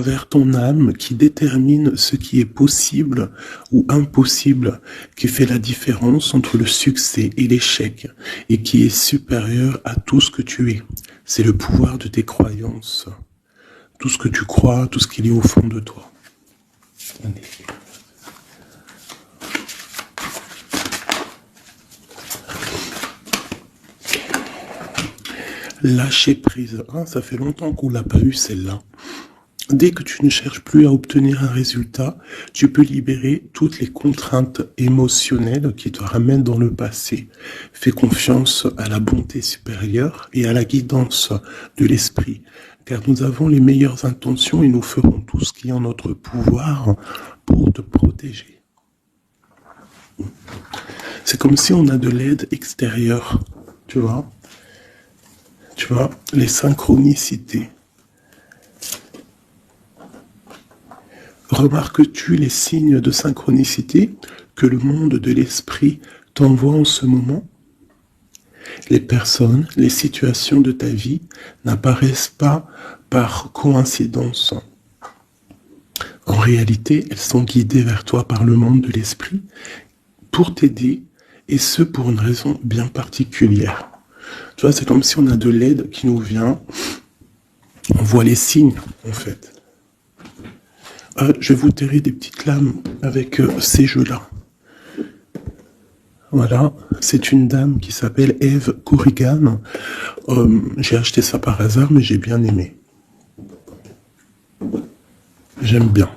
vers ton âme qui détermine ce qui est possible ou impossible, qui fait la différence entre le succès et l'échec et qui est supérieur à tout ce que tu es. C'est le pouvoir de tes croyances. Tout ce que tu crois, tout ce qu'il y a au fond de toi. Allez. Lâcher prise. Ah, ça fait longtemps qu'on l'a pas eu celle-là. Dès que tu ne cherches plus à obtenir un résultat, tu peux libérer toutes les contraintes émotionnelles qui te ramènent dans le passé. Fais confiance à la bonté supérieure et à la guidance de l'esprit, car nous avons les meilleures intentions et nous ferons tout ce qui est en notre pouvoir pour te protéger. C'est comme si on a de l'aide extérieure, tu vois. Tu vois, les synchronicités. Remarques-tu les signes de synchronicité que le monde de l'esprit t'envoie en ce moment? Les personnes, les situations de ta vie n'apparaissent pas par coïncidence. En réalité, elles sont guidées vers toi par le monde de l'esprit pour t'aider, et ce pour une raison bien particulière. Tu vois, c'est comme si on a de l'aide qui nous vient. On voit les signes, en fait. Je vais vous terrer des petites lames avec ces jeux-là. Voilà, c'est une dame qui s'appelle Eve Corrigan. J'ai acheté ça par hasard, mais j'ai bien aimé. J'aime bien.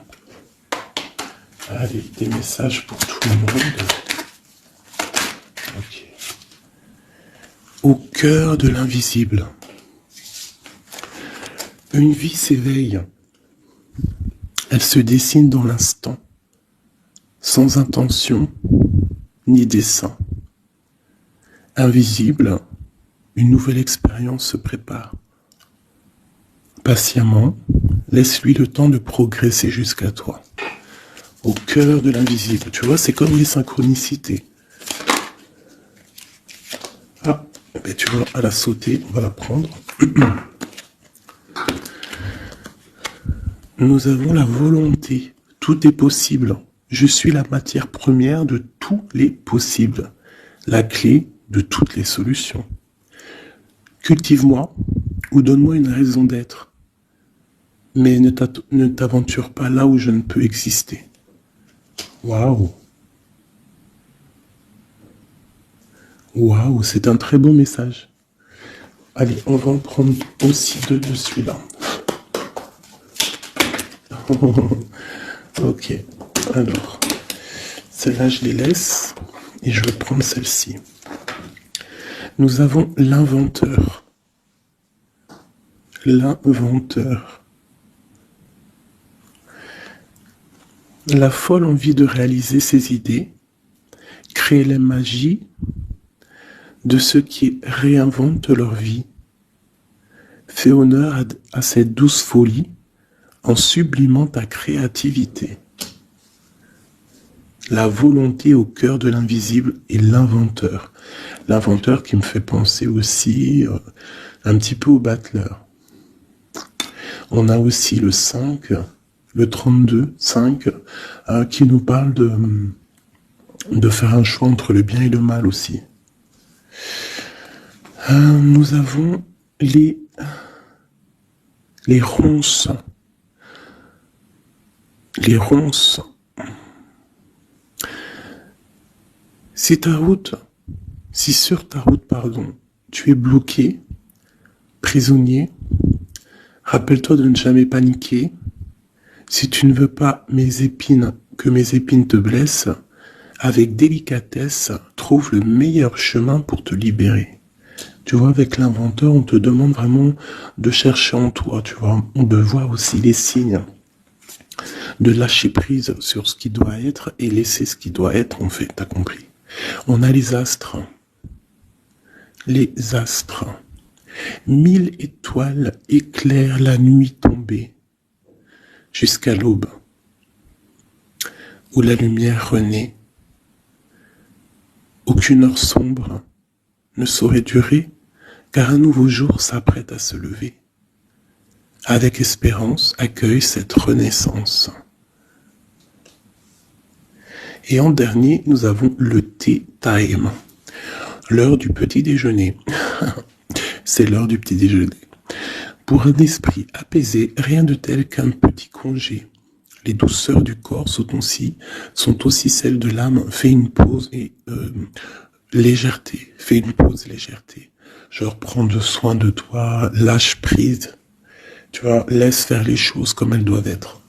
Allez, des messages pour tout le monde. Ok. Au cœur de l'invisible. Une vie s'éveille. Elle se dessine dans l'instant, sans intention ni dessein. Invisible, une nouvelle expérience se prépare. Patiemment, laisse-lui le temps de progresser jusqu'à toi. Au cœur de l'invisible, tu vois, c'est comme les synchronicités. Ah, ben tu vois, à la sauter, on va la prendre. Nous avons la volonté, tout est possible. Je suis la matière première de tous les possibles, la clé de toutes les solutions. Cultive-moi ou donne-moi une raison d'être, mais ne t'aventure pas là où je ne peux exister. Waouh! Waouh, c'est un très bon message. Allez, on va en prendre aussi deux de celui-là. Ok, alors, celle-là je les laisse et je vais prendre celle-ci. Nous avons l'inventeur. L'inventeur. La folle envie de réaliser ses idées, créer la magie de ceux qui réinventent leur vie. Fais honneur à cette douce folie en sublimant ta créativité. La volonté au cœur de l'invisible et l'inventeur. L'inventeur qui me fait penser aussi un petit peu au battleur. On a aussi le 5, le 32, 5, qui nous parle de faire un choix entre le bien et le mal aussi. Nous avons les ronces. Les ronces. Si sur ta route, tu es bloqué, prisonnier, rappelle-toi de ne jamais paniquer. Si tu ne veux pas que mes épines te blessent, avec délicatesse, trouve le meilleur chemin pour te libérer. Tu vois, avec l'inventeur, on te demande vraiment de chercher en toi, tu vois, de voir aussi les signes, de lâcher prise sur ce qui doit être et laisser ce qui doit être, en fait, t'as compris. On a les astres. Les astres. 1000 étoiles éclairent la nuit tombée jusqu'à l'aube, où la lumière renaît. Aucune heure sombre ne saurait durer, car un nouveau jour s'apprête à se lever. avec espérance, accueille cette renaissance. Et en dernier, nous avons le tea time, l'heure du petit déjeuner. C'est l'heure du petit déjeuner. Pour un esprit apaisé, rien de tel qu'un petit congé. Les douceurs du corps sont aussi celles de l'âme. Fais une pause et légèreté. Fais une pause, légèreté. Genre, prends soin de toi, lâche prise. Tu vois, laisse faire les choses comme elles doivent être.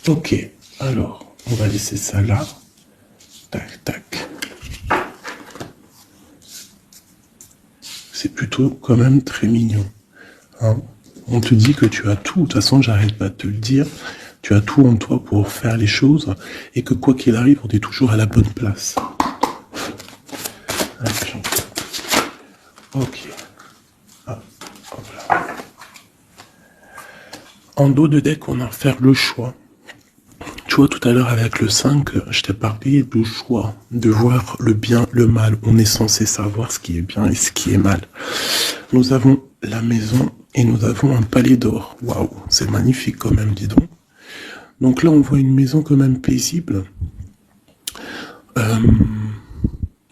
Ok, alors, on va laisser ça là. Tac, tac. C'est plutôt quand même très mignon. Hein, on te dit que tu as tout. De toute façon, j'arrête pas de te le dire. Tu as tout en toi pour faire les choses et que quoi qu'il arrive, on est toujours à la bonne place. Ok. Ah, voilà. En dos de deck, on a à faire le choix. Tu vois, tout à l'heure avec le 5, je t'ai parlé du choix, de voir le bien, le mal. On est censé savoir ce qui est bien et ce qui est mal. Nous avons la maison et nous avons un palais d'or. Waouh, c'est magnifique quand même, dis donc. Donc là, on voit une maison quand même paisible.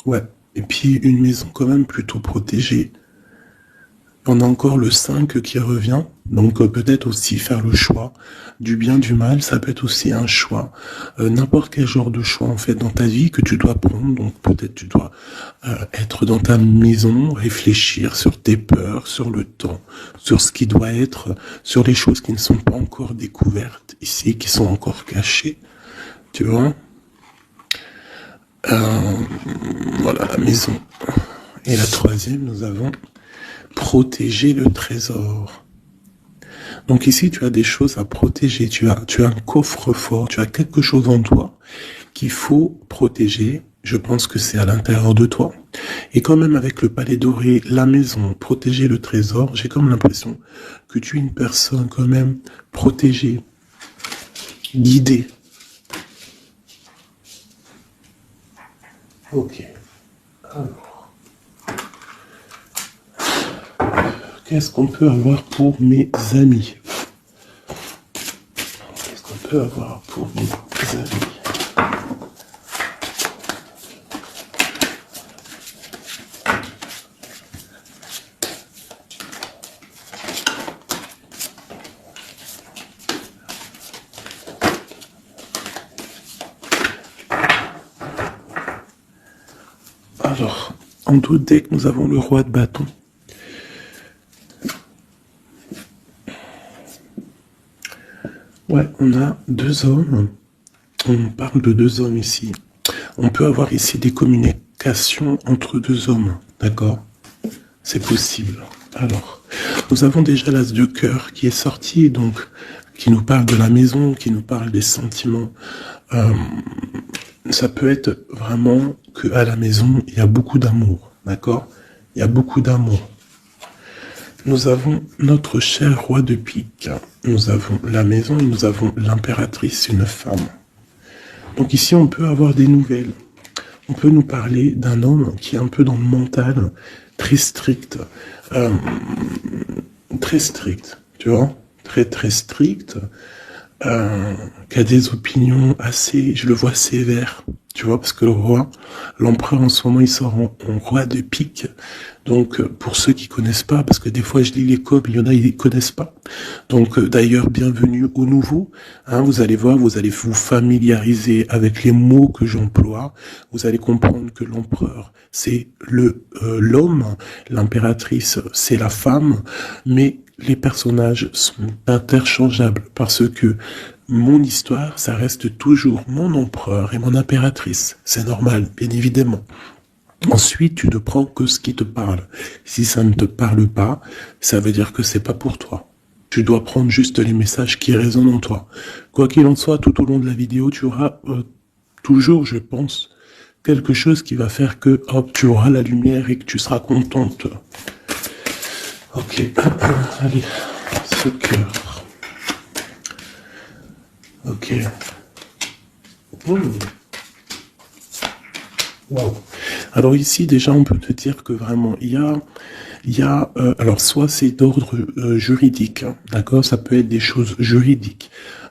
Ouais, et puis une maison quand même plutôt protégée. On a encore le 5 qui revient, donc peut-être aussi faire le choix du bien, du mal, ça peut être aussi un choix. N'importe quel genre de choix en fait dans ta vie que tu dois prendre, donc peut-être tu dois être dans ta maison, réfléchir sur tes peurs, sur le temps, sur ce qui doit être, sur les choses qui ne sont pas encore découvertes ici, qui sont encore cachées, tu vois. Voilà la maison. Et la troisième, nous avons protéger le trésor. Donc ici, tu as des choses à protéger. Tu as un coffre-fort, tu as quelque chose en toi qu'il faut protéger. Je pense que c'est à l'intérieur de toi. Et quand même avec le palais doré, la maison, protéger le trésor, j'ai comme l'impression que tu es une personne quand même protégée, guidée. Ok. Alors. Qu'est-ce qu'on peut avoir pour mes amis? Qu'est-ce qu'on peut avoir pour mes amis? Alors, en dos de deck, nous avons le roi de bâton. Ouais, on a deux hommes. On parle de deux hommes ici. On peut avoir ici des communications entre deux hommes, d'accord? C'est possible. Alors, nous avons déjà l'as de cœur qui est sorti, donc qui nous parle de la maison, qui nous parle des sentiments. Ça peut être vraiment qu'à la maison, il y a beaucoup d'amour, d'accord? Il y a beaucoup d'amour. Nous avons notre cher roi de pique. Nous avons la maison et nous avons l'impératrice, une femme. Donc ici, on peut avoir des nouvelles. On peut nous parler d'un homme qui est un peu dans le mental, très strict. Très strict, tu vois? Très, très strict. Qui a des opinions assez, je le vois sévère, tu vois, parce que le roi, l'empereur en ce moment, il sort en roi de pique. Donc, pour ceux qui connaissent pas, parce que des fois je lis les codes, il y en a, ils connaissent pas. Donc, d'ailleurs, bienvenue au nouveau. Hein, vous allez voir, vous allez vous familiariser avec les mots que j'emploie. Vous allez comprendre que l'empereur, c'est l'homme, l'impératrice, c'est la femme, mais les personnages sont interchangeables parce que mon histoire, ça reste toujours mon empereur et mon impératrice. C'est normal, bien évidemment. Ensuite, tu ne prends que ce qui te parle. Si ça ne te parle pas, ça veut dire que c'est pas pour toi. Tu dois prendre juste les messages qui résonnent en toi. Quoi qu'il en soit, tout au long de la vidéo, tu auras toujours, je pense, quelque chose qui va faire que, hop, tu auras la lumière et que tu seras contente. Ok, allez, ce cœur. Ok. Wow. Alors ici, déjà, on peut te dire que vraiment, il y a il y a, alors soit c'est d'ordre juridique, hein, d'accord, ça peut être des choses juridiques.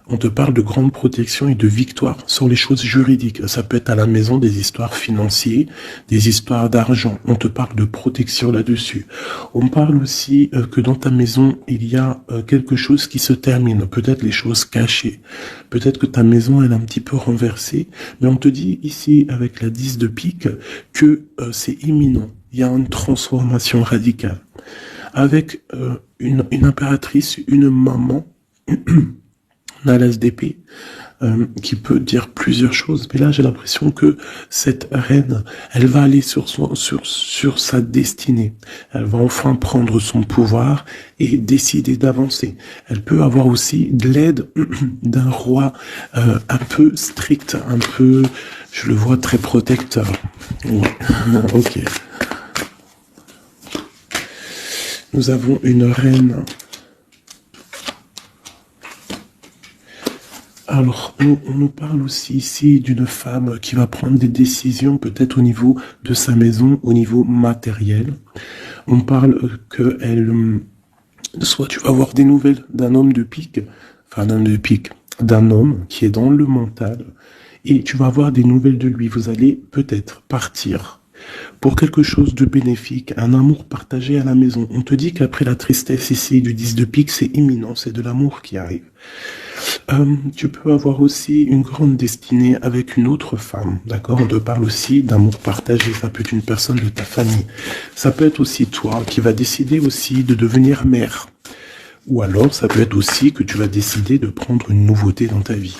On te parle de grande protection et de victoire sur les choses juridiques. Ça peut être à la maison des histoires financières, des histoires d'argent. On te parle de protection là-dessus. On parle aussi que dans ta maison, il y a quelque chose qui se termine. Peut-être les choses cachées. Peut-être que ta maison, elle est un petit peu renversée. Mais on te dit ici, avec la 10 de pique, que c'est imminent. Il y a une transformation radicale. Avec une impératrice, une maman, on a l'as d'épée qui peut dire plusieurs choses, mais là j'ai l'impression que cette reine, elle va aller sur sa destinée. Elle va enfin prendre son pouvoir et décider d'avancer. Elle peut avoir aussi de l'aide d'un roi un peu strict, un peu, je le vois très protecteur. Ouais. Ok. Nous avons une reine. Alors, on nous parle aussi ici d'une femme qui va prendre des décisions peut-être au niveau de sa maison, au niveau matériel. On parle soit tu vas avoir des nouvelles d'un homme de pique, d'un homme qui est dans le mental, et tu vas avoir des nouvelles de lui. Vous allez peut-être partir pour quelque chose de bénéfique, un amour partagé à la maison. On te dit qu'après la tristesse ici du 10 de pique, c'est imminent, c'est de l'amour qui arrive. Tu peux avoir aussi une grande destinée avec une autre femme, d'accord? On te parle aussi d'amour partagé, ça peut être une personne de ta famille. Ça peut être aussi toi qui vas décider aussi de devenir mère. Ou alors, ça peut être aussi que tu vas décider de prendre une nouveauté dans ta vie.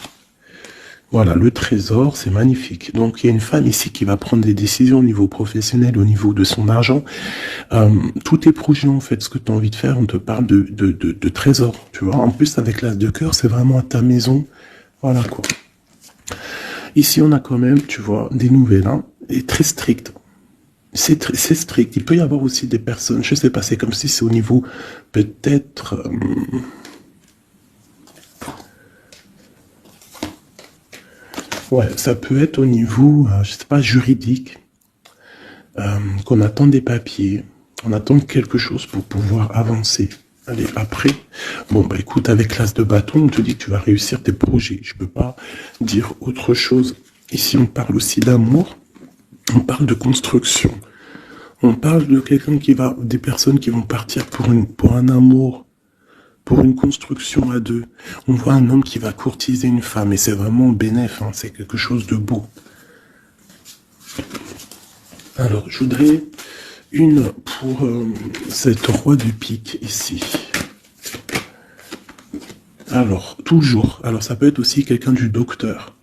Voilà, le trésor, c'est magnifique. Donc, il y a une femme ici qui va prendre des décisions au niveau professionnel, au niveau de son argent. Tous tes projets, en fait, ce que tu as envie de faire, on te parle de trésor, tu vois. En plus, avec l'as de cœur, c'est vraiment à ta maison. Voilà, quoi. Ici, on a quand même, tu vois, des nouvelles, hein, et très strictes. C'est strict. Il peut y avoir aussi des personnes, je sais pas, c'est comme si c'est au niveau, peut-être... ouais, ça peut être au niveau, je sais pas, juridique, qu'on attend des papiers, on attend quelque chose pour pouvoir avancer. Allez, après, bon, bah écoute, avec l'as de bâton, on te dit que tu vas réussir tes projets. Je peux pas dire autre chose. Ici, on parle aussi d'amour, on parle de construction. On parle de quelqu'un des personnes qui vont partir pour un amour, pour une construction à deux. On voit un homme qui va courtiser une femme, et c'est vraiment bénéf, hein, c'est quelque chose de beau. Alors, je voudrais une pour cette roi de pique ici. Alors, toujours. Alors, ça peut être aussi quelqu'un du docteur.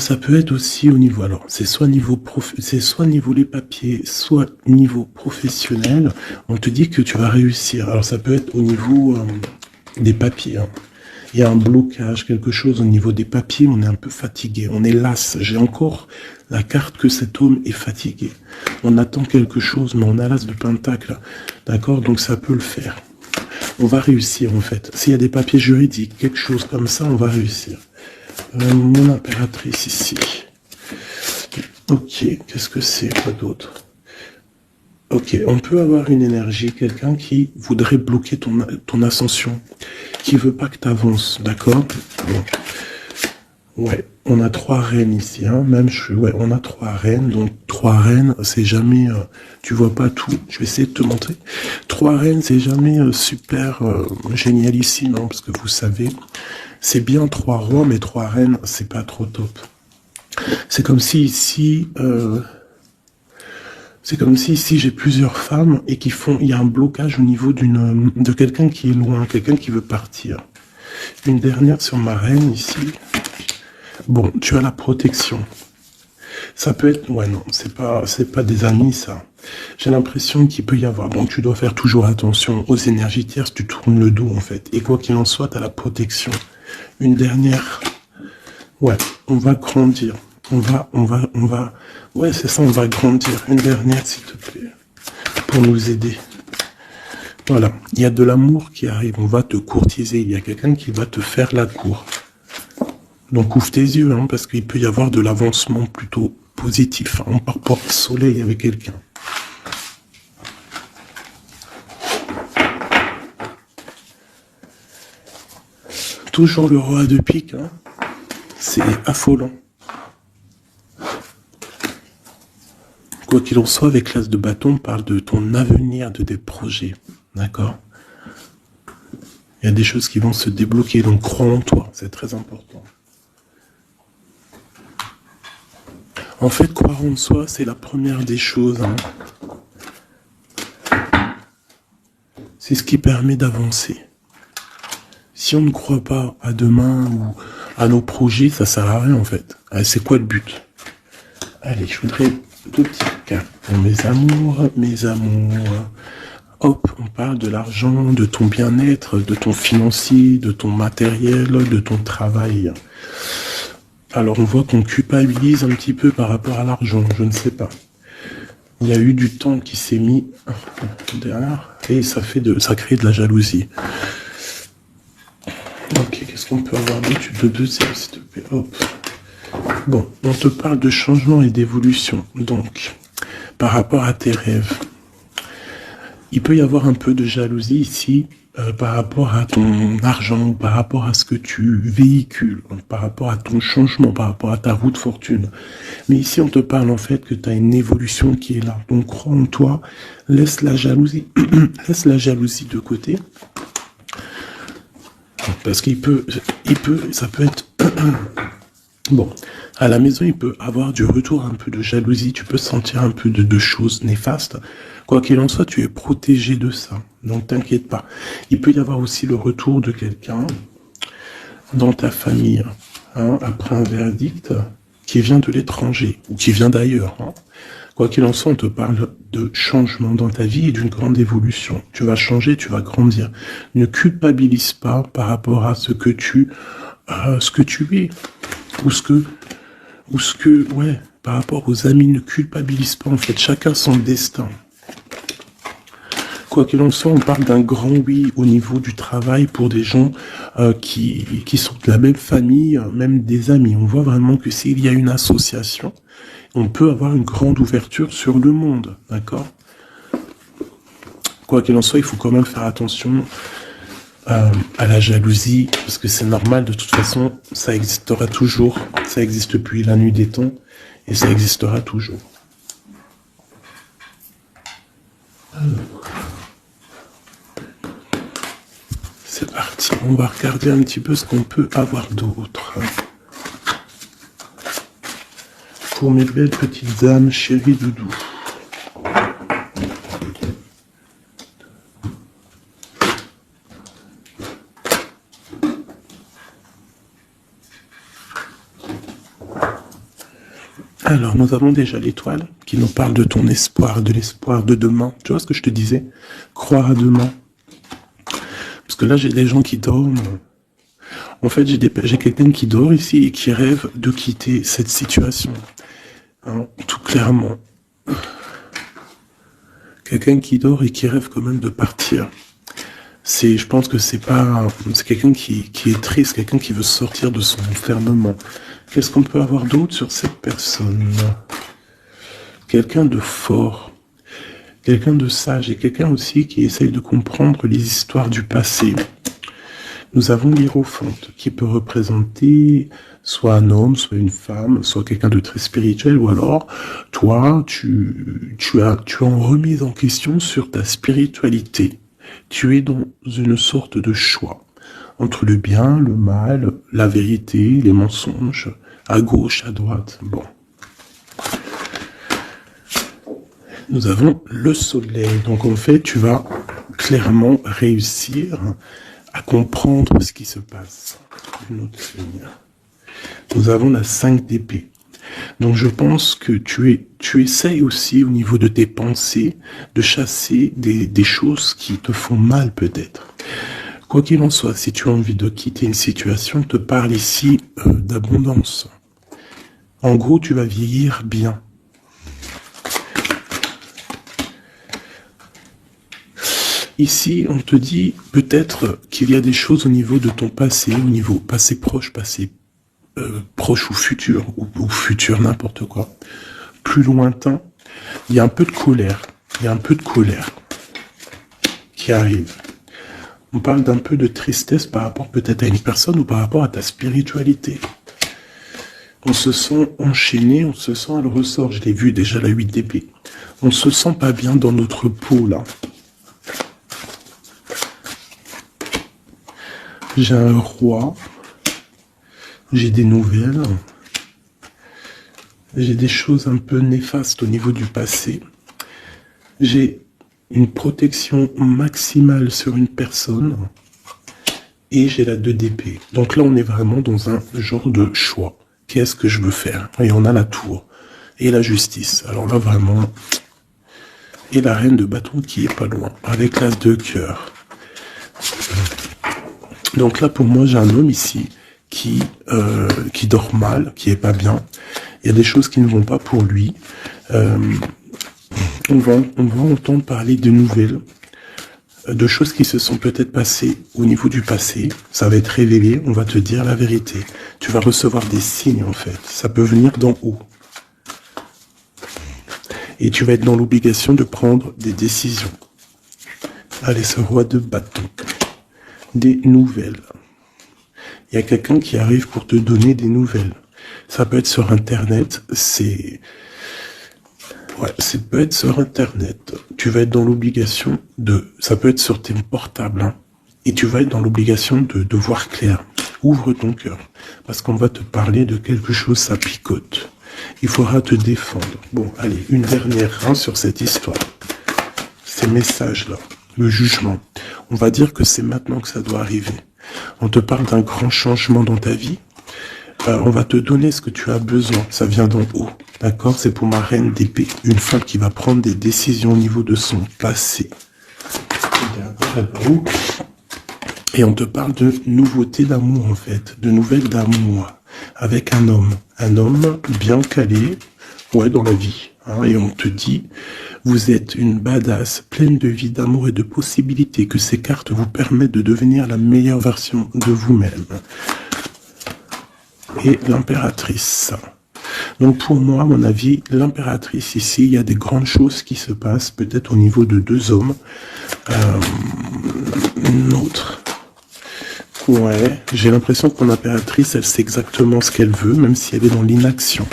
Ça peut être aussi au niveau, alors c'est soit niveau les papiers, soit niveau professionnel. On te dit que tu vas réussir. Alors ça peut être au niveau des papiers. Hein. Il y a un blocage, quelque chose au niveau des papiers. On est un peu fatigué, on est las. J'ai encore la carte que cet homme est fatigué. On attend quelque chose, mais on a l'as de pentacle. D'accord, donc ça peut le faire. On va réussir en fait. S'il y a des papiers juridiques, quelque chose comme ça, on va réussir. Mon impératrice ici. Ok, qu'est-ce que c'est, quoi d'autre? Ok, on peut avoir une énergie, quelqu'un qui voudrait bloquer ton ascension, qui veut pas que tu avances, d'accord? Ouais, on a 3 reines ici, hein, ouais, on a 3 reines, donc 3 reines, c'est jamais, tu vois pas tout, je vais essayer de te montrer. 3 reines, c'est jamais super génialissime, hein, parce que vous savez, c'est bien 3 rois, mais 3 reines, c'est pas trop top. C'est comme si ici, j'ai plusieurs femmes et il y a un blocage au niveau de quelqu'un qui est loin, quelqu'un qui veut partir. Une dernière sur ma reine ici. Bon, tu as la protection. Ça peut être, ouais non, c'est pas des amis ça. J'ai l'impression qu'il peut y avoir, donc tu dois faire toujours attention aux énergies tierces, tu tournes le dos en fait. Et quoi qu'il en soit, tu as la protection. Une dernière, ouais, on va grandir. Ouais, c'est ça, on va grandir. Une dernière, s'il te plaît, pour nous aider. Voilà, il y a de l'amour qui arrive, on va te courtiser, il y a quelqu'un qui va te faire la cour. Donc ouvre tes yeux, hein, parce qu'il peut y avoir de l'avancement plutôt positif. Hein. On part porte-soleil avec quelqu'un. Toujours le roi de pique, hein. C'est affolant. Quoi qu'il en soit, avec l'as de bâton, on parle de ton avenir, de tes projets. D'accord? Il y a des choses qui vont se débloquer, donc crois en toi, c'est très important. En fait, croire en soi, c'est la première des choses. Hein. C'est ce qui permet d'avancer. Si on ne croit pas à demain ou à nos projets, ça sert à rien en fait. C'est quoi le but? Allez, je voudrais deux petits cartes pour mes amours, mes amours. Hop, on parle de l'argent, de ton bien-être, de ton financier, de ton matériel, de ton travail. Alors on voit qu'on culpabilise un petit peu par rapport à l'argent, je ne sais pas. Il y a eu du temps qui s'est mis derrière et ça crée de la jalousie. Ok, qu'est-ce qu'on peut avoir d'études de deuxième, s'il te plaît? Hop. Bon, on te parle de changement et d'évolution. Donc, par rapport à tes rêves, il peut y avoir un peu de jalousie ici par rapport à ton argent, par rapport à ce que tu véhicules, par rapport à ton changement, par rapport à ta roue de fortune. Mais ici, on te parle en fait que tu as une évolution qui est là. Donc, crois en toi, laisse la jalousie, laisse la jalousie de côté. Parce ça peut être... Bon, à la maison, il peut avoir du retour, un peu de jalousie, tu peux sentir un peu de choses néfastes. Quoi qu'il en soit, tu es protégé de ça, donc t'inquiète pas. Il peut y avoir aussi le retour de quelqu'un dans ta famille, hein, après un verdict qui vient de l'étranger, ou qui vient d'ailleurs. Hein. Quoi qu'il en soit, on te parle de changement dans ta vie et d'une grande évolution. Tu vas changer, tu vas grandir. Ne culpabilise pas par rapport à ce que tu es. Ouais, par rapport aux amis, ne culpabilise pas, en fait, chacun son destin. Quoi qu'il en soit, on parle d'un grand oui au niveau du travail pour des gens qui sont de la même famille, même des amis. On voit vraiment que s'il y a une association, on peut avoir une grande ouverture sur le monde, d'accord? Quoi qu'il en soit, il faut quand même faire attention à la jalousie, parce que c'est normal, de toute façon, ça existera toujours, ça existe depuis la nuit des temps, et ça existera toujours. C'est parti, on va regarder un petit peu ce qu'on peut avoir d'autre. Pour mes belles petites âmes, chéries doudou. Alors, nous avons déjà l'étoile qui nous parle de ton espoir, de l'espoir de demain. Tu vois ce que je te disais? Croire à demain. Parce que là, j'ai des gens qui dorment. En fait, j'ai quelqu'un qui dort ici et qui rêve de quitter cette situation. Hein, tout clairement. Quelqu'un qui dort et qui rêve quand même de partir. Je pense que c'est quelqu'un qui est triste, quelqu'un qui veut sortir de son enfermement. Qu'est-ce qu'on peut avoir d'autre sur cette personne? Quelqu'un de fort, quelqu'un de sage et quelqu'un aussi qui essaye de comprendre les histoires du passé. Nous avons l'Hiérophante qui peut représenter soit un homme, soit une femme, soit quelqu'un de très spirituel, ou alors toi, tu es en remise en question sur ta spiritualité. Tu es dans une sorte de choix entre le bien, le mal, la vérité, les mensonges, à gauche, à droite. Bon. Nous avons le soleil. Donc en fait, tu vas clairement réussir à comprendre ce qui se passe. Une autre ligne. Nous avons la 5 d'épée. Donc je pense que tu essayes aussi au niveau de tes pensées de chasser des choses qui te font mal peut-être. Quoi qu'il en soit, si tu as envie de quitter une situation, je te parle ici d'abondance. En gros, tu vas vieillir bien. Ici, on te dit peut-être qu'il y a des choses au niveau de ton passé, au niveau passé proche, passé proche ou futur, n'importe quoi, plus lointain, il y a un peu de colère. Il y a un peu de colère qui arrive. On parle d'un peu de tristesse par rapport peut-être à une personne ou par rapport à ta spiritualité. On se sent enchaîné, on se sent à le ressort. Je l'ai vu déjà, la 8 d'épée. On se sent pas bien dans notre peau, là. J'ai un roi. J'ai des nouvelles. J'ai des choses un peu néfastes au niveau du passé. J'ai une protection maximale sur une personne. Et j'ai la 2 d'épée. Donc là, on est vraiment dans un genre de choix. Qu'est-ce que je veux faire? Et on a la tour. Et la justice. Alors là, vraiment... Et la reine de bâton qui est pas loin. Avec l'as de cœur. Donc là, pour moi, j'ai un homme ici qui dort mal, qui est pas bien. Il y a des choses qui ne vont pas pour lui. On va entendre parler de nouvelles, de choses qui se sont peut-être passées au niveau du passé. Ça va être révélé, on va te dire la vérité. Tu vas recevoir des signes, en fait. Ça peut venir d'en haut. Et tu vas être dans l'obligation de prendre des décisions. Allez, ce roi de bâton. Des nouvelles. Il y a quelqu'un qui arrive pour te donner des nouvelles. Ça peut être sur Internet, ouais, ça peut être sur Internet. Tu vas être dans l'obligation de... Ça peut être sur tes portables, hein. Et tu vas être dans l'obligation de voir clair. Ouvre ton cœur. Parce qu'on va te parler de quelque chose, ça picote. Il faudra te défendre. Bon, allez, une dernière sur cette histoire. Ces messages-là. Le jugement. On va dire que c'est maintenant que ça doit arriver. On te parle d'un grand changement dans ta vie. On va te donner ce que tu as besoin. Ça vient d'en haut. D'accord? C'est pour ma reine d'épée. Une femme qui va prendre des décisions au niveau de son passé. Et on te parle de nouveautés d'amour, en fait. De nouvelles d'amour. Avec un homme. Un homme bien calé. Ouais, dans la vie. Hein, et on te dit, vous êtes une badass, pleine de vie, d'amour et de possibilités. Que ces cartes vous permettent de devenir la meilleure version de vous-même. Et l'impératrice. Donc pour moi, à mon avis, l'impératrice ici, il y a des grandes choses qui se passent, peut-être au niveau de 2 hommes. Une autre. Ouais, j'ai l'impression que mon impératrice, elle sait exactement ce qu'elle veut, même si elle est dans l'inaction.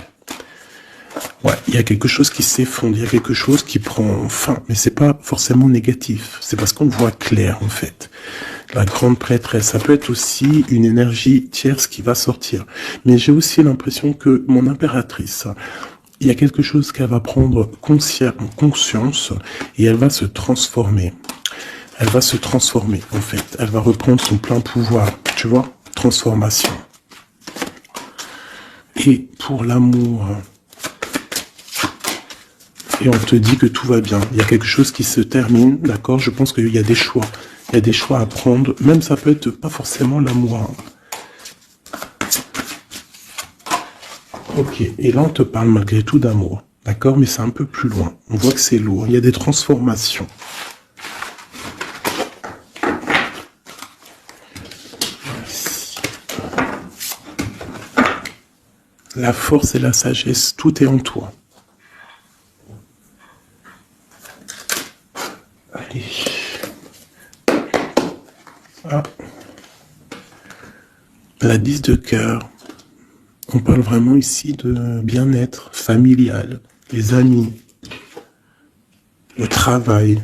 Ouais, il y a quelque chose qui s'effondre, il y a quelque chose qui prend fin, mais c'est pas forcément négatif. C'est parce qu'on voit clair, en fait. La grande prêtresse, ça peut être aussi une énergie tierce qui va sortir. Mais j'ai aussi l'impression que mon impératrice, il y a quelque chose qu'elle va prendre conscience et elle va se transformer. Elle va se transformer, en fait. Elle va reprendre son plein pouvoir, tu vois, transformation. Et pour l'amour, et on te dit que tout va bien. Il y a quelque chose qui se termine, d'accord? Je pense qu'il y a des choix. Il y a des choix à prendre. Même ça peut être pas forcément l'amour. Ok, et là on te parle malgré tout d'amour. D'accord? Mais c'est un peu plus loin. On voit que c'est lourd. Il y a des transformations. La force et la sagesse, tout est en toi. Allez. Ah. La 10 de cœur. On parle vraiment ici de bien-être familial, les amis, le travail.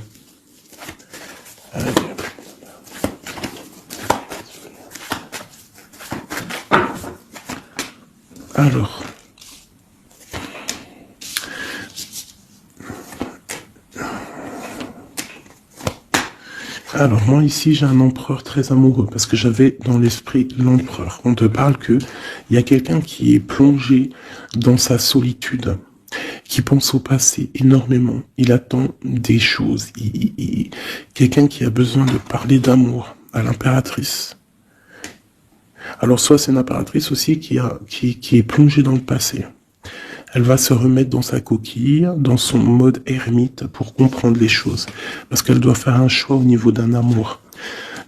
Alors moi ici j'ai un empereur très amoureux parce que j'avais dans l'esprit l'empereur. On te parle que il y a quelqu'un qui est plongé dans sa solitude, qui pense au passé énormément. Il attend des choses. Quelqu'un qui a besoin de parler d'amour à l'impératrice. Alors soit c'est une impératrice aussi qui est plongée dans le passé. Elle va se remettre dans sa coquille, dans son mode ermite pour comprendre les choses. Parce qu'elle doit faire un choix au niveau d'un amour.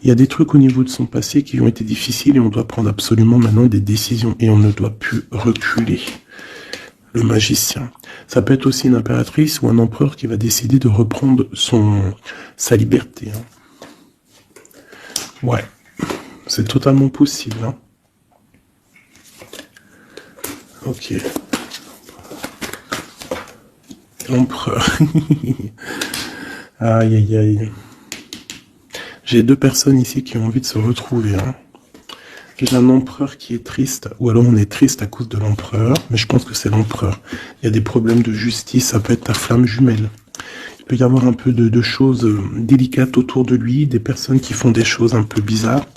Il y a des trucs au niveau de son passé qui ont été difficiles et on doit prendre absolument maintenant des décisions et on ne doit plus reculer. Le magicien. Ça peut être aussi une impératrice ou un empereur qui va décider de reprendre sa liberté. Hein. Ouais, c'est totalement possible. Hein. Ok. L'empereur. Aïe, aïe, aïe. J'ai deux personnes ici qui ont envie de se retrouver. Hein. J'ai un empereur qui est triste, ou alors on est triste à cause de l'empereur, mais je pense que c'est l'empereur. Il y a des problèmes de justice, ça peut être ta flamme jumelle. Il peut y avoir un peu de choses délicates autour de lui, des personnes qui font des choses un peu bizarres.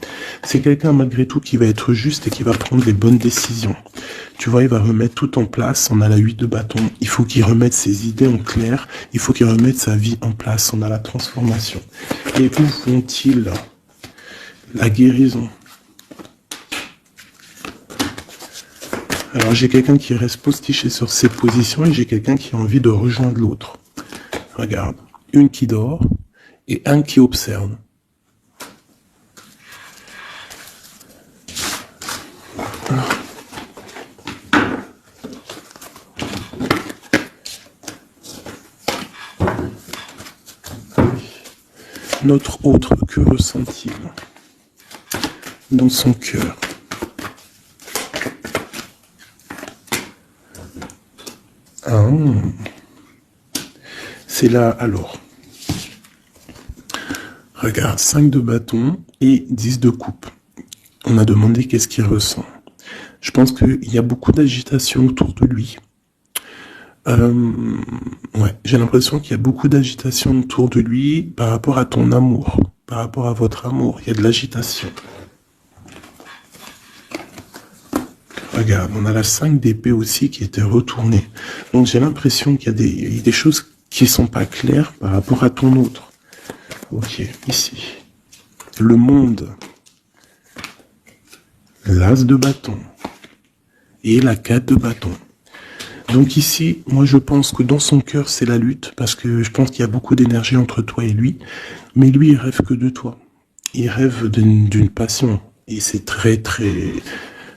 C'est quelqu'un malgré tout qui va être juste et qui va prendre les bonnes décisions. Tu vois, il va remettre tout en place, on a la 8 de bâton, il faut qu'il remette ses idées en clair, il faut qu'il remette sa vie en place, on a la transformation. Et où font-ils la guérison? Alors j'ai quelqu'un qui reste postiché sur ses positions et j'ai quelqu'un qui a envie de rejoindre l'autre. Regarde, une qui dort et un qui observe. Notre autre, que ressent-il dans son cœur? Ah, c'est là, alors. Regarde, 5 de bâton et 10 de coupe. On a demandé qu'est-ce qu'il ressent. Je pense qu'il y a beaucoup d'agitation autour de lui. Ouais, j'ai l'impression qu'il y a beaucoup d'agitation autour de lui par rapport à ton amour, par rapport à votre amour. Il y a de l'agitation. Regarde, on a la 5 d'épée aussi qui était retournée. Donc j'ai l'impression qu'il y a des choses qui sont pas claires par rapport à ton autre. Ok, ici. Le monde. L'as de bâton. Et la 4 de bâton. Donc ici, moi je pense que dans son cœur c'est la lutte, parce que je pense qu'il y a beaucoup d'énergie entre toi et lui, mais lui il rêve que de toi. Il rêve d'une passion, et c'est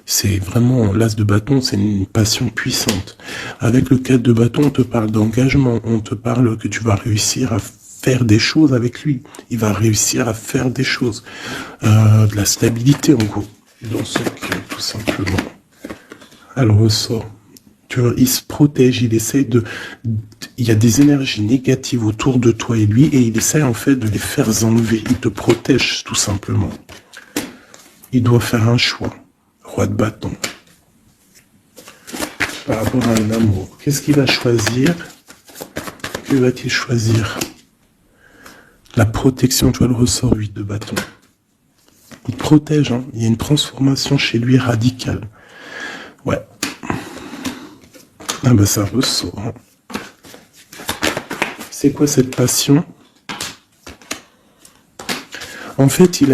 c'est vraiment l'as de bâton, c'est une passion puissante. Avec le 4 de bâton, on te parle d'engagement, on te parle que tu vas réussir à faire des choses avec lui. Il va réussir à faire des choses, de la stabilité en gros, dans son cœur tout simplement. Elle ressort. Tu vois, il se protège, il essaie il y a des énergies négatives autour de toi et lui, et il essaie en fait de les faire enlever. Il te protège tout simplement. Il doit faire un choix. Roi de bâton. Par rapport à un amour. Qu'est-ce qu'il va choisir? Que va-t-il choisir? La protection, tu vois le ressort 8 de bâton. Il protège, hein. Il y a une transformation chez lui radicale. Ouais. Ah bah ça ressort. Hein. C'est quoi cette passion? En fait, il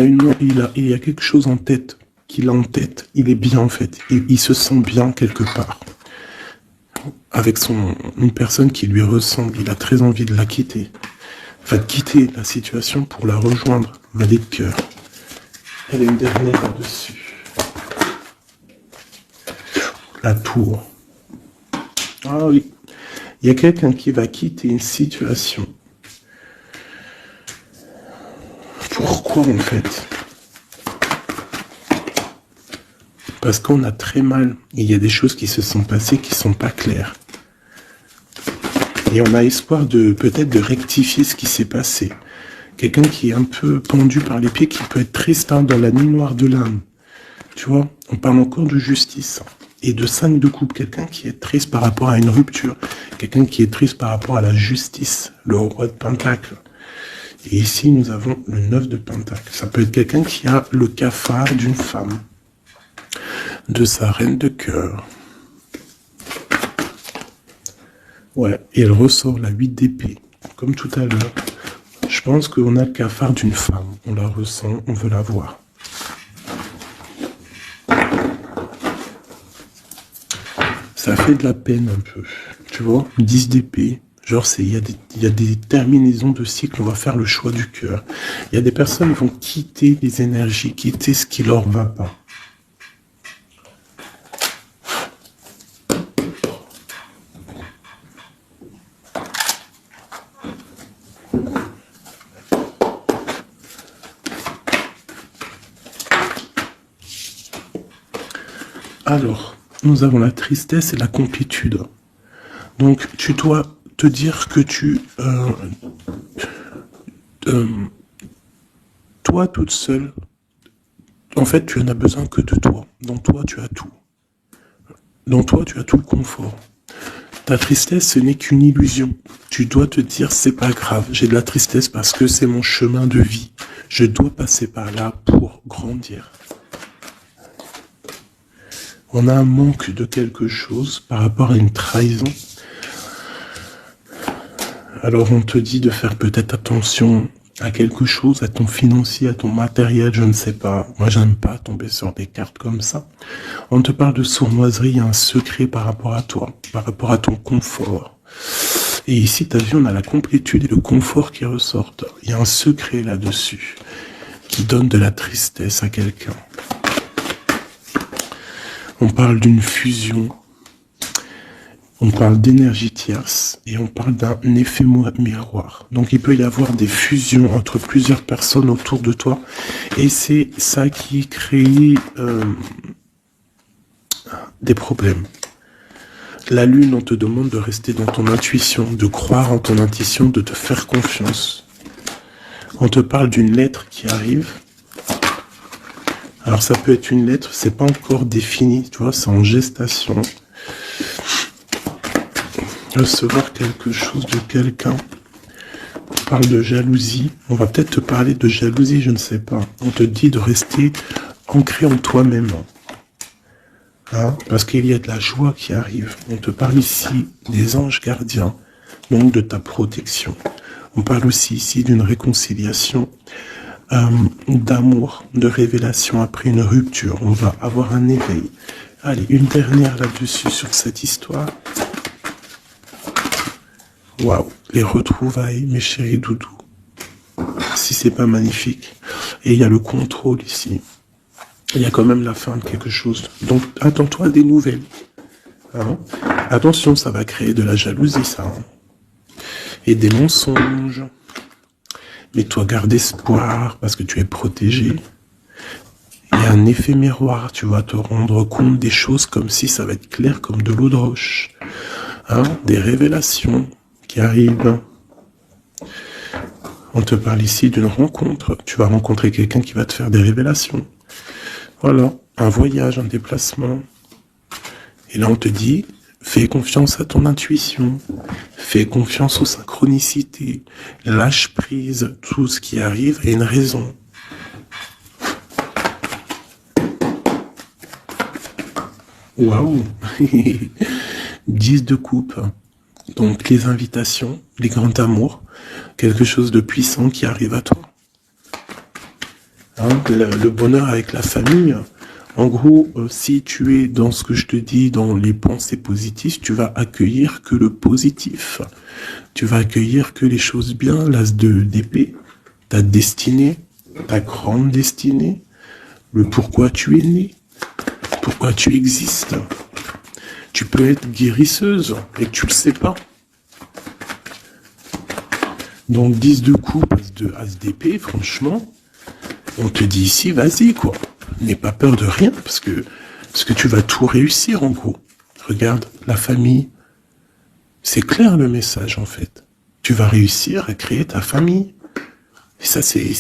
y a quelque chose en tête, qu'il a en tête. Il est bien en fait. Il se sent bien quelque part. Avec une personne qui lui ressemble. Il a très envie de la quitter. Va quitter la situation pour la rejoindre. Valet de cœur. Elle a une dernière là-dessus. La tour. Ah oui. Il y a quelqu'un qui va quitter une situation. Pourquoi en fait? Parce qu'on a très mal. Il y a des choses qui se sont passées qui sont pas claires. Et on a espoir peut-être de rectifier ce qui s'est passé. Quelqu'un qui est un peu pendu par les pieds, qui peut être triste hein, dans la nuit noire de l'âme. Tu vois, on parle encore de justice. Et de 5 de coupe, quelqu'un qui est triste par rapport à une rupture. Quelqu'un qui est triste par rapport à la justice. Le roi de pentacle. Et ici, nous avons le 9 de pentacle. Ça peut être quelqu'un qui a le cafard d'une femme. De sa reine de cœur. Ouais, et elle ressort la 8 d'épée. Comme tout à l'heure. Je pense qu'on a le cafard d'une femme. On la ressent, on veut la voir. Ça fait de la peine un peu. Tu vois, 10 d'épée. Genre, il y a des terminaisons de cycle, on va faire le choix du cœur. Il y a des personnes qui vont quitter les énergies, quitter ce qui leur va pas. Alors, nous avons la tristesse et la complétude. Donc, tu dois te dire que toi toute seule, en fait, tu n'as besoin que de toi. Dans toi, tu as tout. Dans toi, tu as tout le confort. Ta tristesse, ce n'est qu'une illusion. Tu dois te dire, c'est pas grave, j'ai de la tristesse parce que c'est mon chemin de vie. Je dois passer par là pour grandir. On a un manque de quelque chose par rapport à une trahison. Alors on te dit de faire peut-être attention à quelque chose, à ton financier, à ton matériel, je ne sais pas. Moi, j'aime pas tomber sur des cartes comme ça. On te parle de sournoiserie, il y a un secret par rapport à toi, par rapport à ton confort. Et ici, tu as vu, on a la complétude et le confort qui ressortent. Il y a un secret là-dessus qui donne de la tristesse à quelqu'un. On parle d'une fusion, on parle d'énergie tierce et on parle d'un effet miroir. Donc il peut y avoir des fusions entre plusieurs personnes autour de toi et c'est ça qui crée des problèmes. La lune, on te demande de rester dans ton intuition, de croire en ton intuition, de te faire confiance. On te parle d'une lettre qui arrive. Alors ça peut être une lettre, c'est pas encore défini, tu vois, c'est en gestation. Recevoir quelque chose de quelqu'un. On parle de jalousie, on va peut-être te parler de jalousie, je ne sais pas. On te dit de rester ancré en toi-même. Hein, parce qu'il y a de la joie qui arrive. On te parle ici des anges gardiens, donc de ta protection. On parle aussi ici d'une réconciliation. D'amour, de révélation après une rupture. On va avoir un éveil. Allez, une dernière là-dessus sur cette histoire. Waouh, les retrouvailles, mes chéris doudous. Si c'est pas magnifique. Et il y a le contrôle ici. Il y a quand même la fin de quelque chose. Donc, attends-toi à des nouvelles. Hein, attention, ça va créer de la jalousie, ça. Hein. Et des mensonges. Mais toi, garde espoir, parce que tu es protégé. Il y a un effet miroir, tu vas te rendre compte des choses comme si ça va être clair comme de l'eau de roche. Hein, des révélations qui arrivent. On te parle ici d'une rencontre. Tu vas rencontrer quelqu'un qui va te faire des révélations. Voilà, un voyage, un déplacement. Et là, on te dit, fais confiance à ton intuition, fais confiance aux synchronicités, lâche prise, tout ce qui arrive a une raison. Waouh 10 de coupe, donc les invitations, les grands amours, quelque chose de puissant qui arrive à toi. Hein, le bonheur avec la famille. En gros, si tu es dans ce que je te dis, dans les pensées positives, tu vas accueillir que le positif. Tu vas accueillir que les choses bien, l'as d'épée, ta destinée, ta grande destinée, le pourquoi tu es né, pourquoi tu existes. Tu peux être guérisseuse et que tu le sais pas. Donc 10 de coupe, as d'épée, franchement, on te dit ici, vas-y quoi. N'aie pas peur de rien, parce que tu vas tout réussir en gros. Regarde, la famille, c'est clair le message en fait. Tu vas réussir à créer ta famille. Et ça, c'est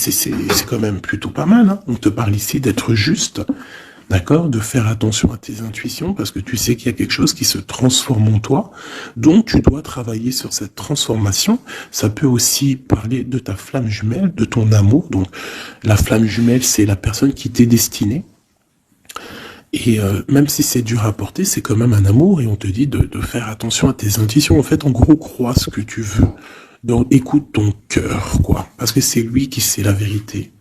quand même plutôt pas mal. Hein. On te parle ici d'être juste, d'accord, de faire attention à tes intuitions, parce que tu sais qu'il y a quelque chose qui se transforme en toi, donc tu dois travailler sur cette transformation. Ça peut aussi parler de ta flamme jumelle, de ton amour. Donc la flamme jumelle, c'est la personne qui t'est destinée. Et même si c'est dur à porter, c'est quand même un amour, et on te dit de faire attention à tes intuitions. En fait, en gros, crois ce que tu veux. Donc écoute ton cœur, quoi, parce que c'est lui qui sait la vérité.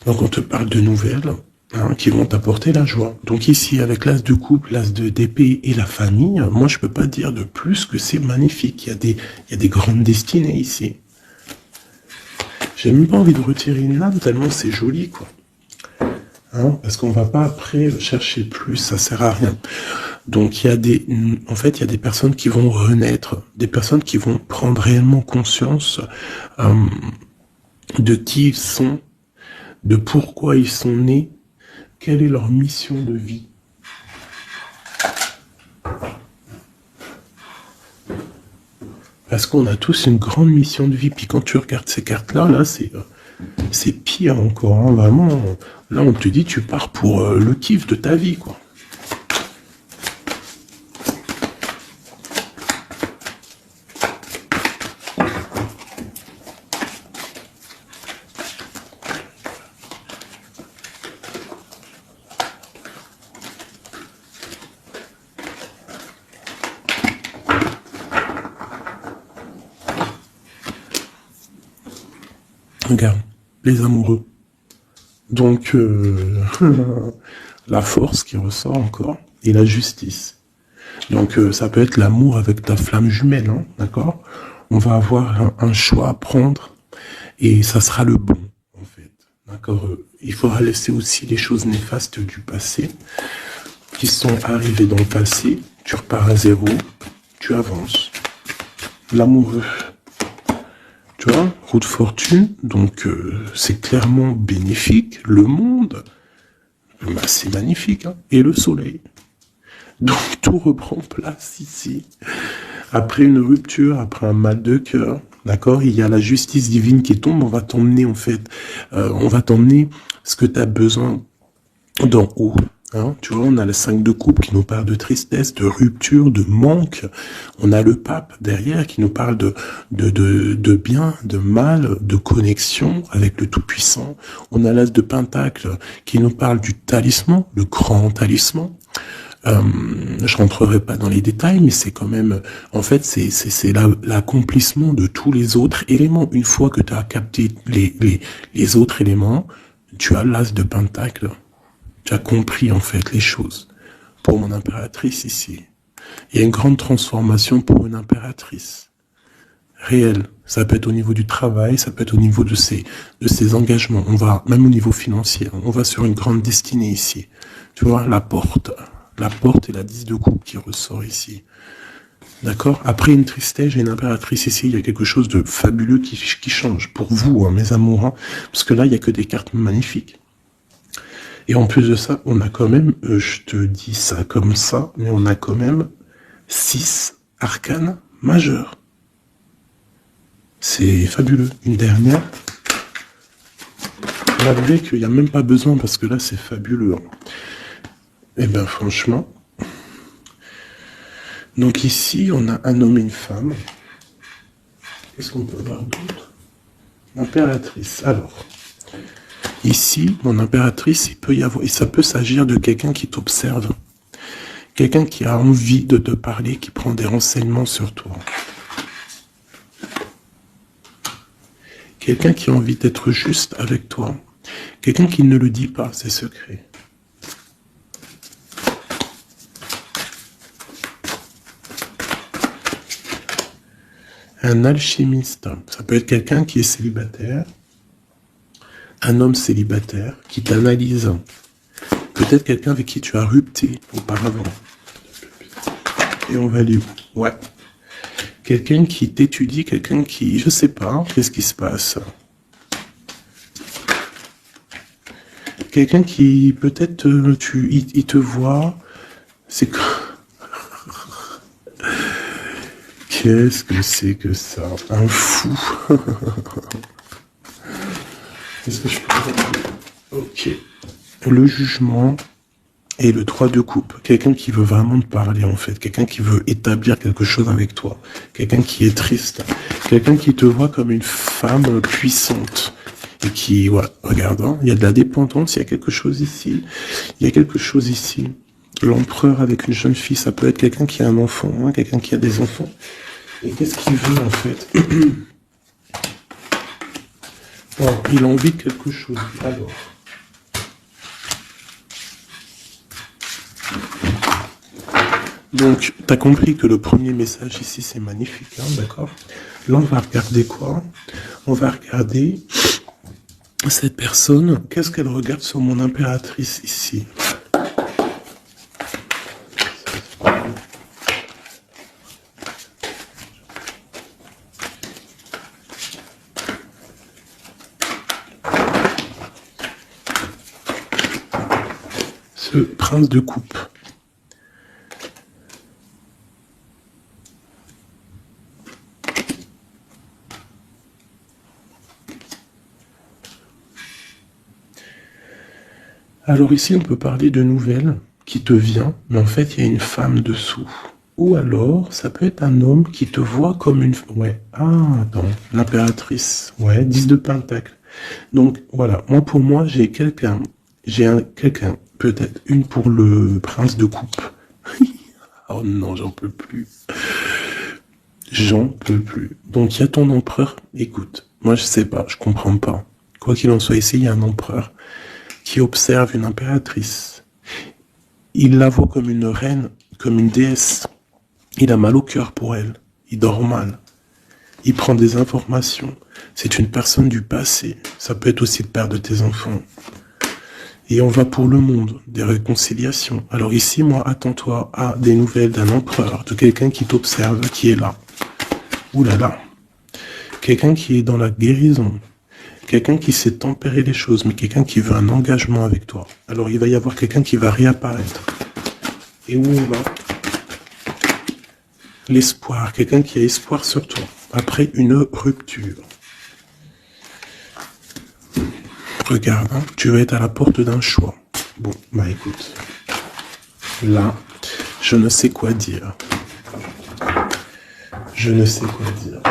Donc on te parle de nouvelles. hein, qui vont t'apporter la joie. Donc ici, avec l'as de coupe, l'as d'épée et la famille, moi je peux pas dire de plus que c'est magnifique. Il y a des grandes destinées ici. J'ai même pas envie de retirer une lame tellement c'est joli, quoi. Hein, parce qu'on va pas après chercher plus, ça sert à rien. Donc il y a en fait, il y a des personnes qui vont renaître, des personnes qui vont prendre réellement conscience de qui ils sont, de pourquoi ils sont nés, quelle est leur mission de vie. Parce qu'on a tous une grande mission de vie. Puis quand tu regardes ces cartes-là, là, c'est pire encore. Hein, vraiment, là, on te dit, tu pars pour le kiff de ta vie, quoi. Regarde, les amoureux. Donc, la force qui ressort encore, et la justice. Donc, ça peut être l'amour avec ta flamme jumelle, hein, d'accord? On va avoir un choix à prendre, et ça sera le bon, en fait. D'accord? Il faudra laisser aussi les choses néfastes du passé, qui sont arrivées dans le passé. Tu repars à zéro, tu avances. L'amoureux. Tu vois, roue de fortune, donc c'est clairement bénéfique. Le monde, bah, c'est magnifique. Hein, et le soleil. Donc tout reprend place ici. Après une rupture, après un mal de cœur, d'accord, il y a la justice divine qui tombe. On va t'emmener en fait, on va t'emmener ce que tu as besoin d'en haut. Hein, tu vois, on a le 5 de coupe qui nous parle de tristesse, de rupture, de manque. On a le pape derrière qui nous parle de bien, de mal, de connexion avec le Tout-Puissant. On a l'as de pentacle qui nous parle du talisman, le grand talisman. Je rentrerai pas dans les détails, mais c'est quand même, en fait, c'est l'accomplissement de tous les autres éléments. Une fois que tu as capté les autres éléments, tu as l'as de pentacle. Tu as compris, en fait, les choses. Pour mon impératrice, ici. Il y a une grande transformation pour une impératrice. Réelle. Ça peut être au niveau du travail, ça peut être au niveau de ses engagements. On va, même au niveau financier, on va sur une grande destinée ici. Tu vois, la porte. La porte et la 10 de coupe qui ressort ici. D'accord? Après une tristesse, j'ai une impératrice ici, il y a quelque chose de fabuleux qui change. Pour vous, hein, mes amours, hein, parce que là, il n'y a que des cartes magnifiques. Et en plus de ça, on a quand même, je te dis ça comme ça, mais on a quand même 6 arcanes majeurs. C'est fabuleux. Une dernière. On va avouer qu'il n'y a même pas besoin parce que là, c'est fabuleux. Eh bien, franchement. Donc ici, on a un homme et une femme. Qu'est-ce qu'on peut voir d'autre? Impératrice. Alors. Ici, mon impératrice, il peut y avoir, et ça peut s'agir de quelqu'un qui t'observe. Quelqu'un qui a envie de te parler, qui prend des renseignements sur toi. Quelqu'un qui a envie d'être juste avec toi. Quelqu'un qui ne le dit pas, ses secrets. Un alchimiste, ça peut être quelqu'un qui est célibataire. Un homme célibataire qui t'analyse. Peut-être quelqu'un avec qui tu as rupté auparavant. Et on va aller où? Ouais. Quelqu'un qui t'étudie, quelqu'un qui... Je sais pas, qu'est-ce qui se passe? Quelqu'un qui, peut-être, il te voit... C'est quoi? Qu'est-ce que c'est que ça? Un fou. Qu'est-ce que je peux dire? Ok. Le jugement et le 3 de coupe. Quelqu'un qui veut vraiment te parler, en fait. Quelqu'un qui veut établir quelque chose avec toi. Quelqu'un qui est triste. Quelqu'un qui te voit comme une femme puissante. Et qui, ouais, regarde, hein, il y a de la dépendance, il y a quelque chose ici. Il y a quelque chose ici. L'empereur avec une jeune fille, ça peut être quelqu'un qui a un enfant, hein, quelqu'un qui a des enfants. Et qu'est-ce qu'il veut, en fait? Oh, il a envie de quelque chose. Alors, Donc, tu as compris que le premier message ici, c'est magnifique, hein, d'accord? Là, on va regarder quoi? On va regarder cette personne. Qu'est-ce qu'elle regarde sur mon impératrice ici? Ce prince de coupe. Alors ici, on peut parler de nouvelles qui te vient, mais en fait, il y a une femme dessous. Ou alors, ça peut être un homme qui te voit comme une... Ouais, ah, attends, l'impératrice. Ouais, 10 de pentacle. Donc, voilà, moi, pour moi, j'ai quelqu'un, quelqu'un, peut-être une pour le prince de coupe. Oh non, j'en peux plus. J'en peux plus. Donc, il y a ton empereur. Écoute, moi, je sais pas, je comprends pas. Quoi qu'il en soit, ici, il y a un empereur qui observe une impératrice. Il la voit comme une reine, comme une déesse. Il a mal au cœur pour elle. Il dort mal. Il prend des informations. C'est une personne du passé. Ça peut être aussi le père de tes enfants. Et on va pour le monde, des réconciliations. Alors ici, moi, attends-toi à des nouvelles d'un empereur, de quelqu'un qui t'observe, qui est là. Ouh là là. Quelqu'un qui est dans la guérison. Quelqu'un qui sait tempérer les choses, mais quelqu'un qui veut un engagement avec toi. Alors il va y avoir quelqu'un qui va réapparaître. Et où on va? L'espoir, quelqu'un qui a espoir sur toi, après une rupture. Regarde, hein, tu vas être à la porte d'un choix. Bon, bah écoute, là, je ne sais quoi dire. Je ne sais quoi dire.